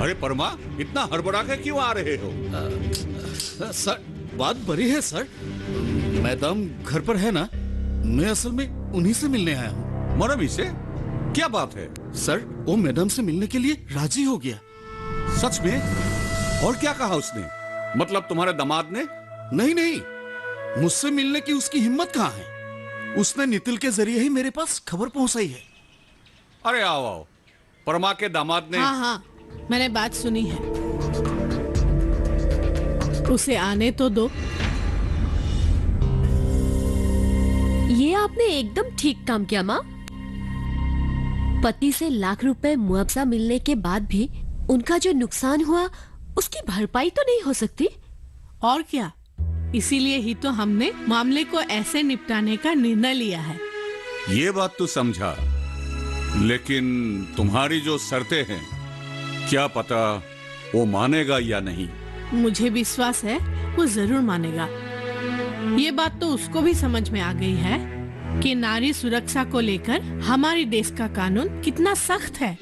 अरे परमा, इतना हड़बड़ा के क्यों आ रहे हो? सर बात बड़ी है सर। मैडम घर पर है ना, मैं असल में उन्हीं से मिलने आया हूँ। मरमी से? क्या बात है? सर वो मैडम से मिलने के लिए राजी हो गया। सच में? और क्या कहा उसने? मतलब तुम्हारे दामाद ने? नहीं, मुझसे मिलने की उसकी हिम्मत कहाँ है। उसने नितिल के जरिए ही मेरे पास खबर पहुंचाई है। अरे आओ, परमा के दामाद ने। हाँ, मैंने बात सुनी है। उसे आने तो दो। ये आपने एकदम ठीक काम किया माँ। पति से लाख रुपए मुआवजा मिलने के बाद भी उनका जो नुकसान हुआ उसकी भरपाई तो नहीं हो सकती? और क्या, इसीलिए ही तो हमने मामले को ऐसे निपटाने का निर्णय लिया है। ये बात तो समझा, लेकिन तुम्हारी जो शर्तें हैं, क्या पता वो मानेगा या नहीं। मुझे विश्वास है वो जरूर मानेगा। ये बात तो उसको भी समझ में आ गई है कि नारी सुरक्षा को लेकर हमारे देश का कानून कितना सख्त है।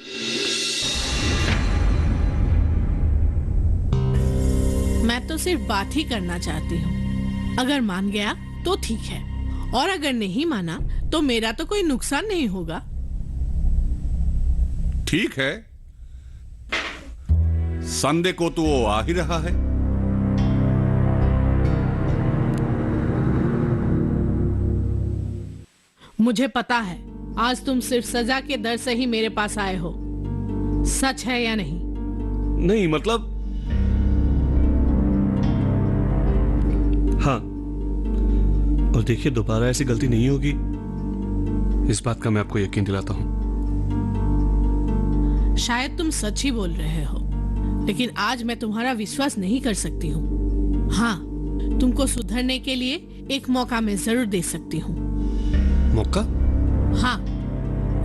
मैं तो सिर्फ बात ही करना चाहती हूँ। अगर मान गया तो ठीक है, और अगर नहीं माना तो मेरा तो कोई नुकसान नहीं होगा। ठीक है, संडे को तो वो आ ही रहा है। मुझे पता है आज तुम सिर्फ सजा के डर से ही मेरे पास आए हो। सच है या नहीं? नहीं, मतलब हाँ। और देखिए, दोबारा ऐसी गलती नहीं होगी, इस बात का मैं आपको यकीन दिलाता हूं। शायद तुम सच ही बोल रहे हो, लेकिन आज मैं तुम्हारा विश्वास नहीं कर सकती हूँ। हाँ, तुमको सुधरने के लिए एक मौका मैं जरूर दे सकती हूँ। मौका? हाँ,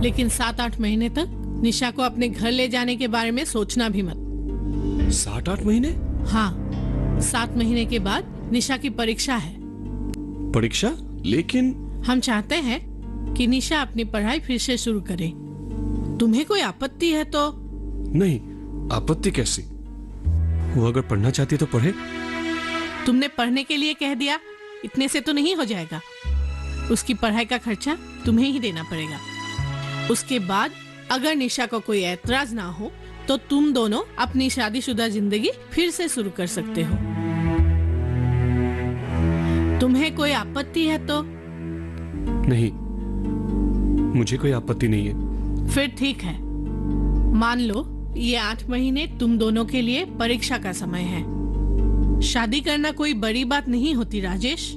लेकिन 7-8 महीने तक निशा को अपने घर ले जाने के बारे में सोचना भी मत। 7-8 महीने? हाँ, 7 महीने के बाद निशा की परीक्षा है। परीक्षा? लेकिन हम चाहते हैं कि निशा अपनी पढ़ाई फिर से शुरू करे। तुम्हें कोई आपत्ति है तो? नहीं, आपत्ति कैसी? वो अगर पढ़ना चाहती है तो पढ़े। तुमने पढ़ने के लिए कह दिया, इतने से तो नहीं हो जाएगा। उसकी पढ़ाई का खर्चा तुम्हें ही देना पड़ेगा। उसके बाद अगर निशा को कोई ऐतराज ना हो तो तुम दोनों अपनी शादीशुदा जिंदगी फिर से शुरू कर सकते हो। तुम्हें कोई आपत्ति है तो? नहीं, मुझे कोई आपत्ति नहीं है। फिर ठीक है, मान लो ये 8 महीने तुम दोनों के लिए परीक्षा का समय है। शादी करना कोई बड़ी बात नहीं होती राजेश,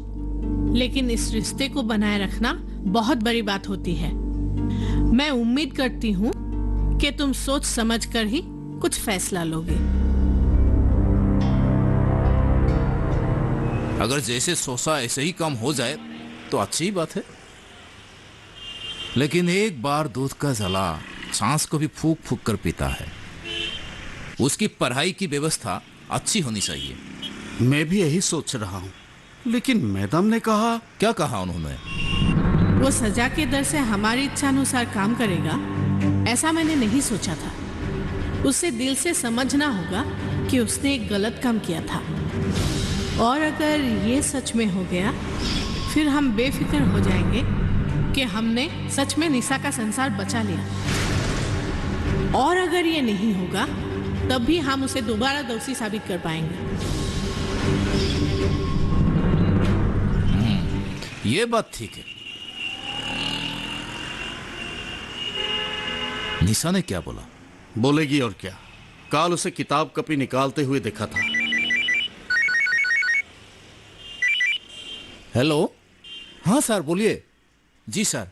लेकिन इस रिश्ते को बनाए रखना बहुत बड़ी बात होती है। मैं उम्मीद करती हूँ कि तुम सोच समझ कर ही कुछ फैसला लोगे। अगर जैसे सोचा ऐसे ही काम हो जाए तो अच्छी बात है, लेकिन एक बार दूध का जला सांस को भी फूक फूक कर पीता है। उसकी पढ़ाई की व्यवस्था अच्छी होनी चाहिए। मैं भी यही सोच रहा हूँ, लेकिन मैडम ने कहा। क्या कहा उन्होंने? वो सजा के डर से हमारी इच्छा अनुसार काम करेगा, ऐसा मैंने नहीं सोचा था। उसे दिल से समझना होगा कि उसने एक गलत काम किया था, और अगर ये सच में हो गया फिर हम बेफिक्र हो जाएंगे कि हमने सच में निशा का संसार बचा लिया। और अगर ये नहीं होगा तब भी हम उसे दोबारा दोषी साबित कर पाएंगे। ये बात ठीक है। निशा ने क्या बोला? बोलेगी और क्या, काल उसे किताब कॉपी निकालते हुए देखा था। हेलो। हाँ सर, बोलिए। जी सर।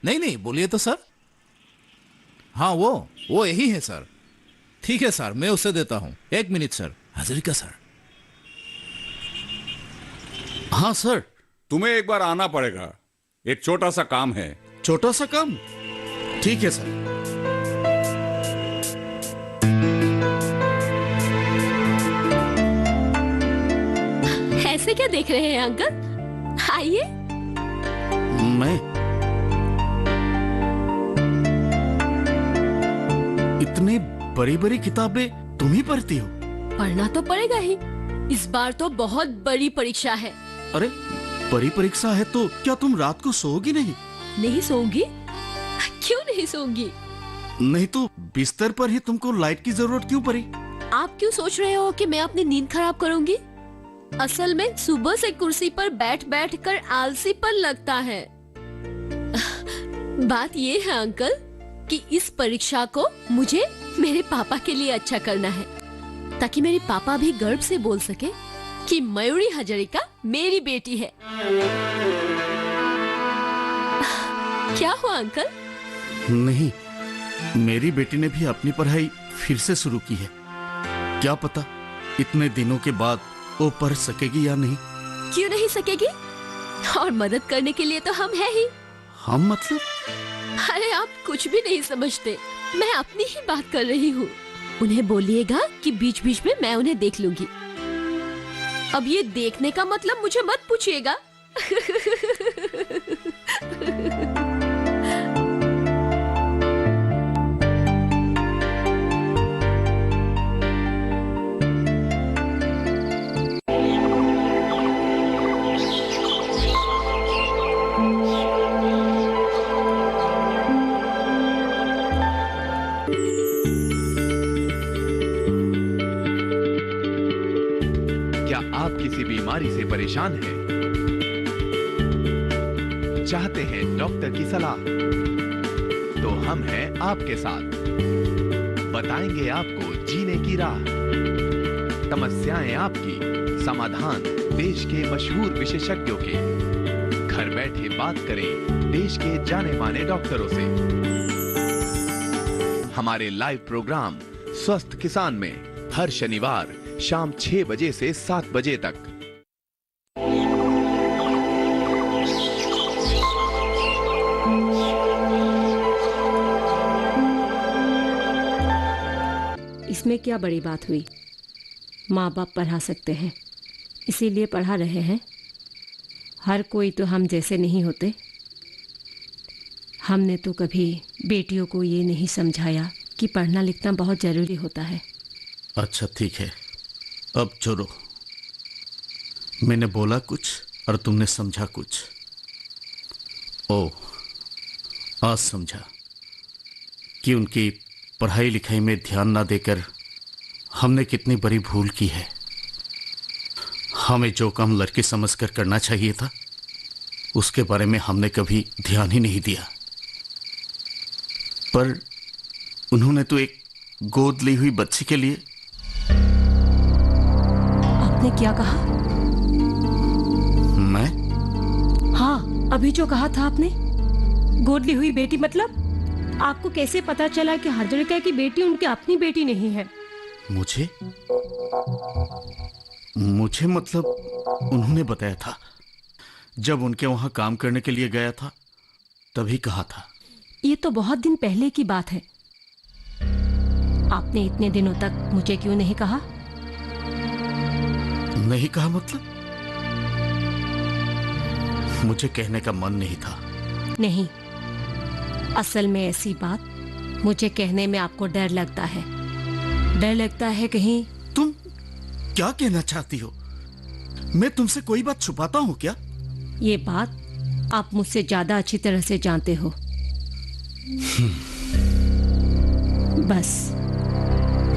नहीं बोलिए तो सर। हाँ, वो यही है सर। ठीक है सर, मैं उसे देता हूँ। 1 मिनट सर। हाजिरिका सर। हाँ सर। तुम्हें एक बार आना पड़ेगा, एक छोटा सा काम है। छोटा सा काम? ठीक है सर। ऐसे क्या देख रहे हैं अंकल? आइए। मैं इतनी बड़ी बड़ी किताबें तुम ही पढ़ती हो? पढ़ना तो पड़ेगा ही। इस बार तो बहुत बड़ी परीक्षा है। अरे बड़ी परीक्षा है तो क्या तुम रात को सोओगी नहीं? नहीं सोऊंगी? क्यों नहीं सोऊंगी? नहीं तो बिस्तर पर ही तुमको लाइट की जरूरत क्यों पड़ी? आप क्यों सोच रहे हो कि मैं अपनी नींद खराब करूंगी? असल में सुबह से कुर्सी पर बैठ बैठ कर आलसीपन लगता है। बात ये है अंकल कि इस परीक्षा को मुझे मेरे पापा के लिए अच्छा करना है, ताकि मेरे पापा भी गर्व से बोल सके कि मयूरी हजारिका मेरी बेटी है। क्या हुआ अंकल? नहीं, मेरी बेटी ने भी अपनी पढ़ाई फिर से शुरू की है। क्या पता इतने दिनों के बाद वो पढ़ सकेगी या नहीं। क्यों नहीं सकेगी? और मदद करने के लिए तो हम हैं ही। हम मतलब? अरे आप कुछ भी नहीं समझते, मैं अपनी ही बात कर रही हूँ। उन्हें बोलिएगा कि बीच बीच में मैं उन्हें देख लूंगी। अब ये देखने का मतलब मुझे मत पूछिएगा। आप किसी बीमारी से परेशान हैं? चाहते हैं डॉक्टर की सलाह? तो हम हैं आपके साथ। बताएंगे आपको जीने की राह। समस्याएं आपकी, समाधान देश के मशहूर विशेषज्ञों के। घर बैठे बात करें देश के जाने माने डॉक्टरों से। हमारे लाइव प्रोग्राम स्वस्थ किसान में हर शनिवार शाम 6 बजे से 7 बजे तक। इसमें क्या बड़ी बात हुई? माँ बाप पढ़ा सकते हैं, इसीलिए पढ़ा रहे हैं। हर कोई तो हम जैसे नहीं होते। हमने तो कभी बेटियों को ये नहीं समझाया कि पढ़ना लिखना बहुत ज़रूरी होता है। अच्छा ठीक है, अब छोड़ो। मैंने बोला कुछ और तुमने समझा कुछ। ओ, आज समझा कि उनकी पढ़ाई लिखाई में ध्यान ना देकर हमने कितनी बड़ी भूल की है। हमें जो काम लड़की समझकर करना चाहिए था, उसके बारे में हमने कभी ध्यान ही नहीं दिया। पर उन्होंने तो एक गोद ली हुई बच्ची के लिए। आपने क्या कहा? मैं? हाँ, अभी जो कहा था आपने, गोद ली हुई बेटी। मतलब आपको कैसे पता चला कि हजारिका की बेटी उनकी अपनी बेटी नहीं है? मुझे मतलब उन्होंने बताया था। जब उनके वहां काम करने के लिए गया था तभी कहा था। ये तो बहुत दिन पहले की बात है। आपने इतने दिनों तक मुझे क्यों नहीं कहा? नहीं कहा मतलब? मुझे कहने का मन नहीं था। नहीं, असल में ऐसी बात मुझे कहने में आपको डर लगता है। डर लगता है कहीं। तुम क्या कहना चाहती हो? मैं तुमसे कोई बात छुपाता हूं क्या? ये बात आप मुझसे ज्यादा अच्छी तरह से जानते हो। बस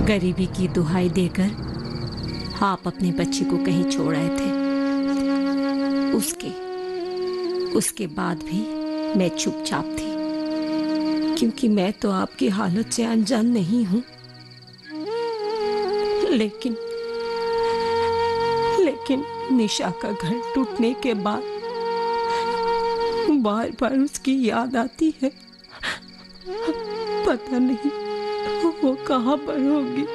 गरीबी की दुहाई देकर आप अपने बच्चे को कहीं छोड़ आए थे। उसके बाद भी मैं चुपचाप थी, क्योंकि मैं तो आपकी हालत से अनजान नहीं हूं। लेकिन निशा का घर टूटने के बाद बार बार उसकी याद आती है। पता नहीं वो कहाँ पर होगी।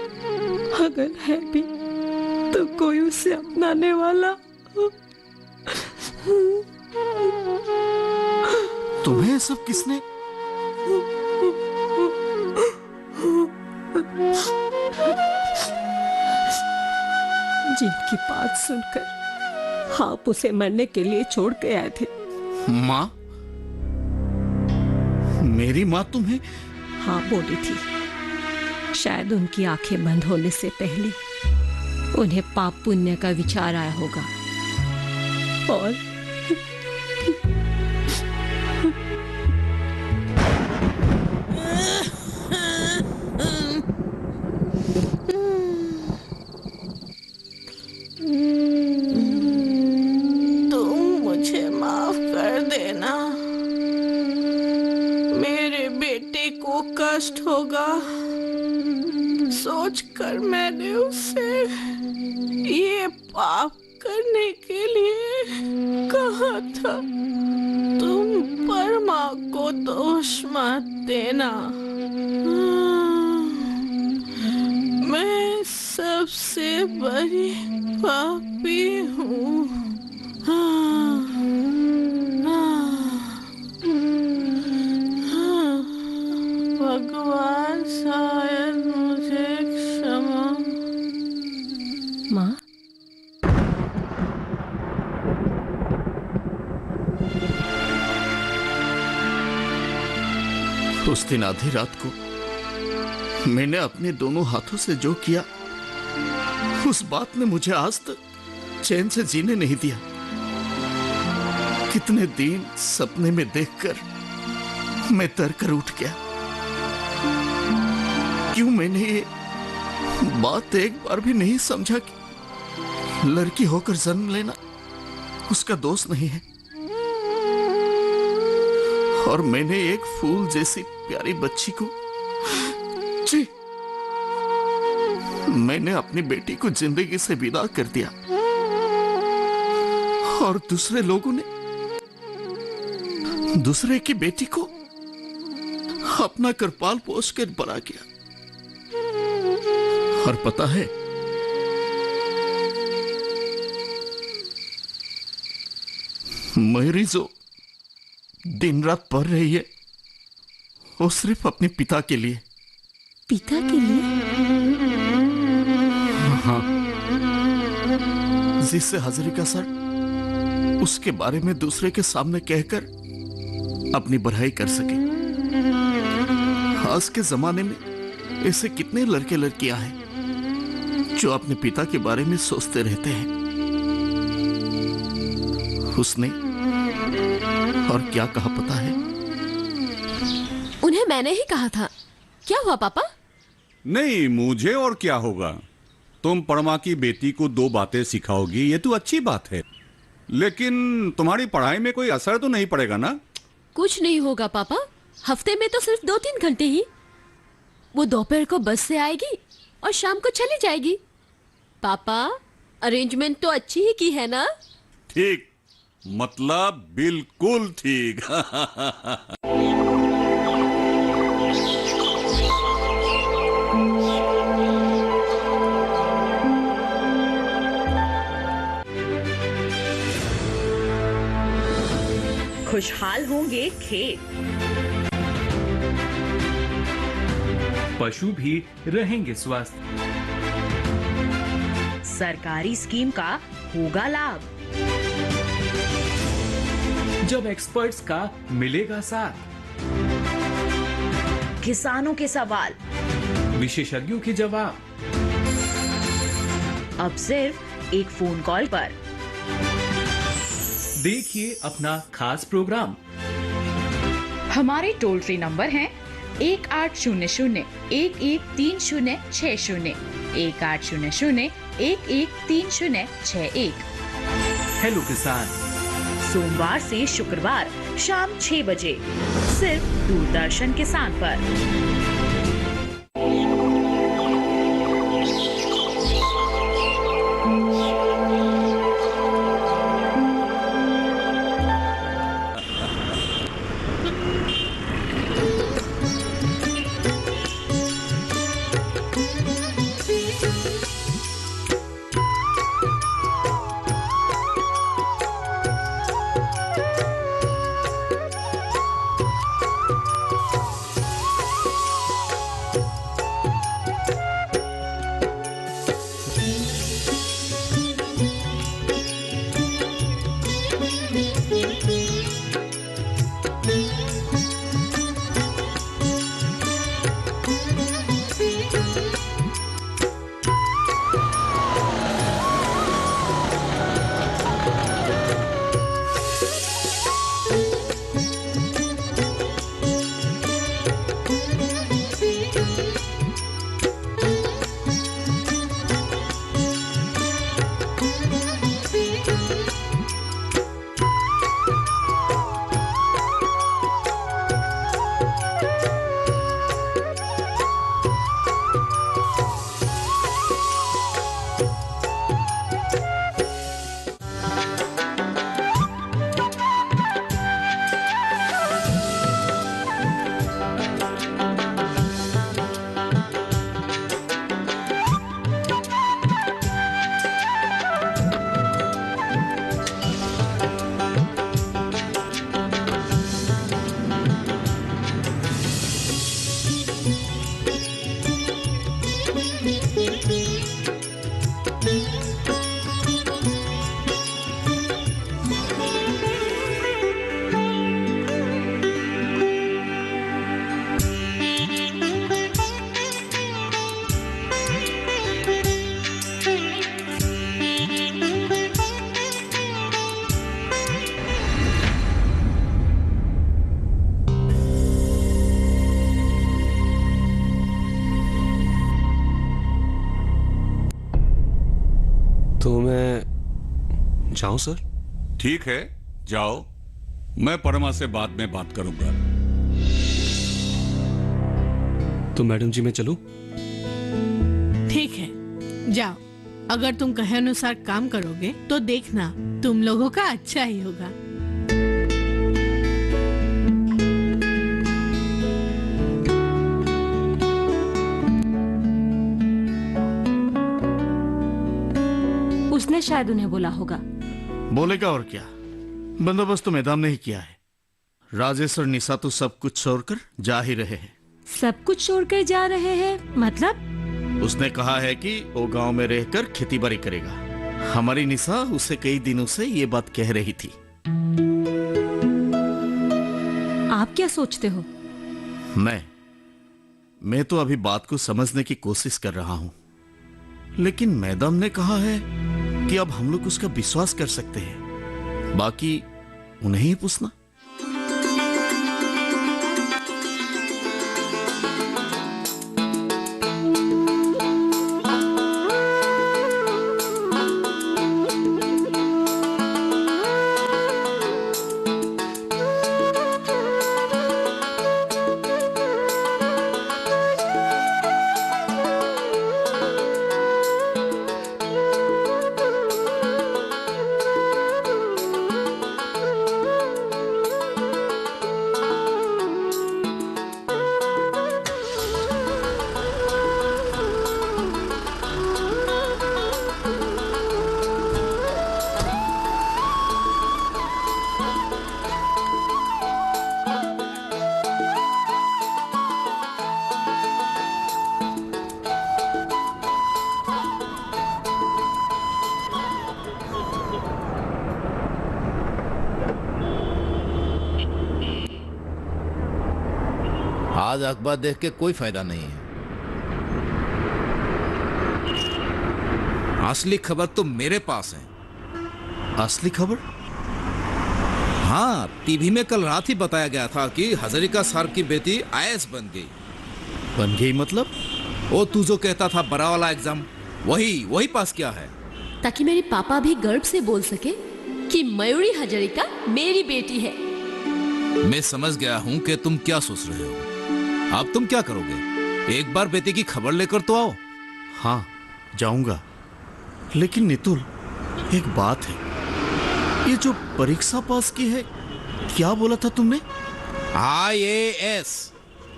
अगर है भी तो कोई उसे अपनाने वाला। तुम्हें सब किसने? जिनकी बात सुनकर आप उसे मरने के लिए छोड़ के आए थे। माँ? मेरी माँ तुम्हें? हाँ, बोली थी शायद उनकी आंखें बंद होने से पहले उन्हें पाप पुण्य का विचार आया होगा और तुम मुझे माफ कर देना। मेरे बेटे को कष्ट होगा सोचकर मैंने उससे ये पाप करने के लिए कहा था। तुम परमा को दोष मत देना। मैं सबसे बड़ी पापी हूँ। भगवान शायद मुझे क्षमा। माँ, उस दिन आधी रात को मैंने अपने दोनों हाथों से जो किया, उस बात ने मुझे आज तक चैन से जीने नहीं दिया। कितने दिन सपने में देखकर मैं तर कर उठ गया। क्यों मैंने ये बात एक बार भी नहीं समझा कि लड़की होकर जन्म लेना उसका दोष नहीं है, और मैंने एक फूल जैसी प्यारी बच्ची को, जी, मैंने अपनी बेटी को जिंदगी से विदा कर दिया, और दूसरे लोगों ने दूसरे की बेटी को अपना कर पाल पोस कर बड़ा किया। और पता है, मेरी जो दिन रात पढ़ रही है वो सिर्फ अपने पिता के लिए। पिता के लिए? हाँ, जिससे हजरिका सर उसके बारे में दूसरे के सामने कहकर अपनी बढ़ाई कर सके। आज के जमाने में ऐसे कितने लड़के लड़कियां हैं जो अपने पिता के बारे में सोचते रहते हैं। उसने और क्या कहा पता है? उन्हें मैंने ही कहा था। क्या हुआ पापा? नहीं, मुझे और क्या होगा। तुम परमा की बेटी को 2 बातें सिखाओगी, ये तो अच्छी बात है, लेकिन तुम्हारी पढ़ाई में कोई असर तो नहीं पड़ेगा ना? कुछ नहीं होगा पापा, हफ्ते में तो सिर्फ 2-3 घंटे ही। वो दोपहर को बस से आएगी और शाम को चली जाएगी। पापा, अरेंजमेंट तो अच्छी ही की है ना? ठीक, मतलब बिल्कुल ठीक। खुशहाल होंगे खेत, पशु भी रहेंगे स्वस्थ। सरकारी स्कीम का होगा लाभ, जब एक्सपर्ट्स का मिलेगा साथ। किसानों के सवाल, विशेषज्ञों के जवाब, अब सिर्फ एक फोन कॉल पर। देखिए अपना खास प्रोग्राम। हमारे टोल फ्री नंबर हैं 1800-113060, 1800-113061। हेलो किसान, सोमवार से शुक्रवार शाम 6 बजे सिर्फ दूरदर्शन किसान पर। तो मैं जाऊं सर? ठीक है, जाओ। मैं परमा से बाद में बात करूंगा। तो मैडम जी मैं चलूं? ठीक है, जाओ। अगर तुम कहे अनुसार काम करोगे तो देखना तुम लोगों का अच्छा ही होगा। उसने शायद उन्हें बोला होगा। बोलेगा और क्या, बंदोबस्त तो मैदान ने ही किया है। राजेश और निशा तो सब कुछ छोड़कर जा ही रहे हैं। सब कुछ छोड़कर जा रहे हैं मतलब? उसने कहा है कि वो गांव में रहकर खेती बाड़ी करेगा। हमारी निशा उसे कई दिनों से ये बात कह रही थी। आप क्या सोचते हो? मैं तो अभी बात को समझने की कोशिश कर रहा हूं, लेकिन मैडम ने कहा है कि अब हम लोग उसका विश्वास कर सकते हैं। बाकी उन्हें ही पूछना। आज अखबार देख के कोई फायदा नहीं है। असली खबर तो मेरे पास है। असली खबर? हाँ, टीवी में कल रात ही बताया गया था कि हजारिका सर की बेटी आईएएस बन गई। बन गई मतलब? वो तू जो कहता था बड़ा वाला एग्जाम, वही पास किया है। ताकि मेरे पापा भी गर्व से बोल सके कि मयूरी हजारिका मेरी बेटी है। मैं समझ गया हूं कि तुम क्या सोच रहे हो। अब तुम क्या करोगे? एक बार बेटी की खबर लेकर तो आओ। हाँ, जाऊंगा। लेकिन नितुल, एक बात है, ये जो परीक्षा पास की है, क्या बोला था तुमने? आईएएस।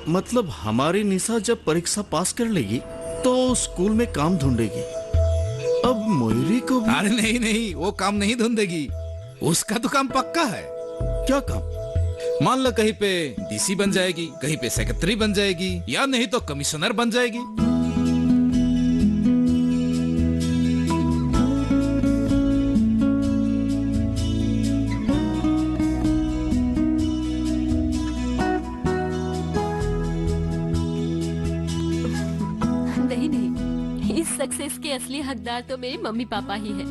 मतलब हमारी निशा जब परीक्षा पास कर लेगी तो स्कूल में काम ढूंढेगी। अब मयूरी को भी... अरे नहीं, वो काम नहीं ढूंढेगी। उसका तो काम पक्का है। क्या काम? मान लो कहीं पे डीसी बन जाएगी, कहीं पे सेक्रेटरी बन जाएगी, या नहीं तो कमिश्नर बन जाएगी। नहीं, इस सक्सेस के असली हकदार तो मेरे मम्मी पापा ही हैं।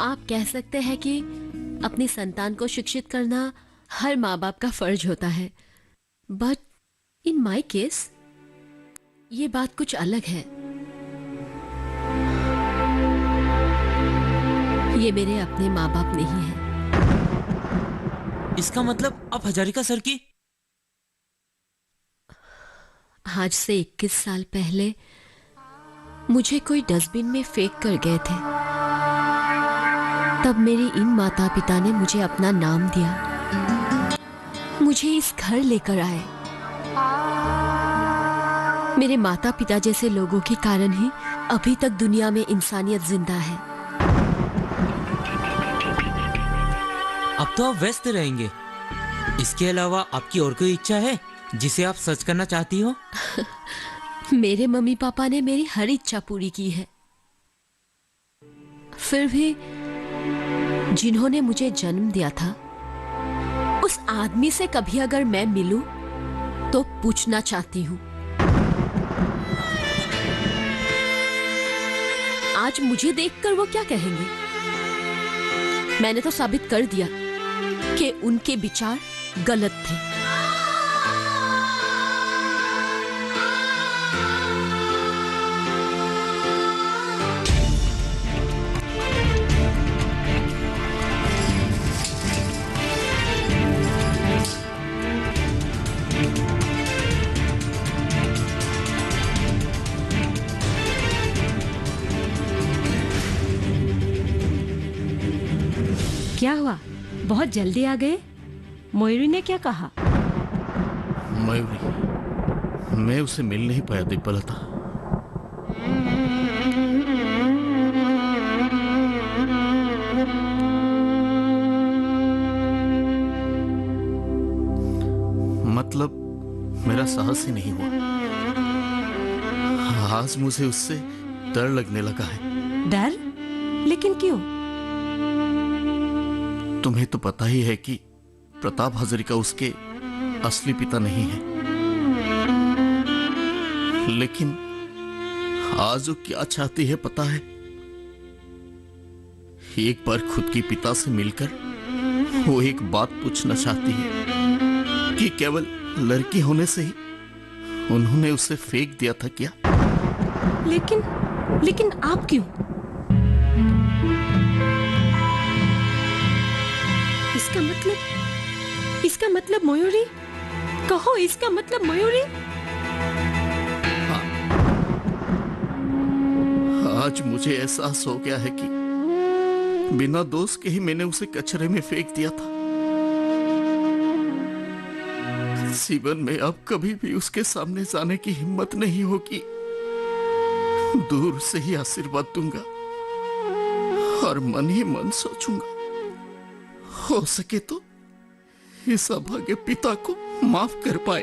आप कह सकते हैं कि अपनी संतान को शिक्षित करना हर माँ बाप का फर्ज होता है, बट इन माई केस ये बात कुछ अलग है। ये मेरे अपने माँ बाप नहीं है। इसका मतलब आप हजारिका सर की... आज से 21 साल पहले मुझे कोई डस्टबिन में फेंक कर गए थे। तब मेरे इन माता पिता ने मुझे अपना नाम दिया, मुझे इस घर लेकर आए। मेरे माता पिता जैसे लोगों के कारण ही अभी तक दुनिया में इंसानियत जिंदा है। अब तो आप व्यस्त रहेंगे। इसके अलावा आपकी और कोई इच्छा है जिसे आप सच करना चाहती हो? मेरे मम्मी पापा ने मेरी हर इच्छा पूरी की है। फिर भी जिन्होंने मुझे जन्म दिया था, उस आदमी से कभी अगर मैं मिलूं तो पूछना चाहती हूं, आज मुझे देखकर वो क्या कहेंगे? मैंने तो साबित कर दिया कि उनके विचार गलत थे। क्या हुआ? बहुत जल्दी आ गए। मयूरी ने क्या कहा? मयूरी, मैं उसे मिल नहीं पाया दिव्यलता। मतलब मेरा साहस ही नहीं हुआ। आज मुझे उससे डर लगने लगा है। डर? लेकिन क्यों? तुम्हें तो पता ही है कि प्रताप हजारिका उसके असली पिता नहीं है। लेकिन आज वो क्या चाहती है पता है? एक बार खुद के पिता से मिलकर वो एक बात पूछना चाहती है कि केवल लड़की होने से ही उन्होंने उसे फेंक दिया था क्या? लेकिन आप क्यों? इसका मतलब मयूरी? कहो, इसका मतलब मयूरी? आज मुझे एहसास हो गया है कि बिना दोष के ही मैंने उसे कचरे में फेंक दिया था। जीवन में अब कभी भी उसके सामने जाने की हिम्मत नहीं होगी। दूर से ही आशीर्वाद दूंगा और मन ही मन सोचूंगा, हो सके तो इस अभागे पिता को माफ कर पाए।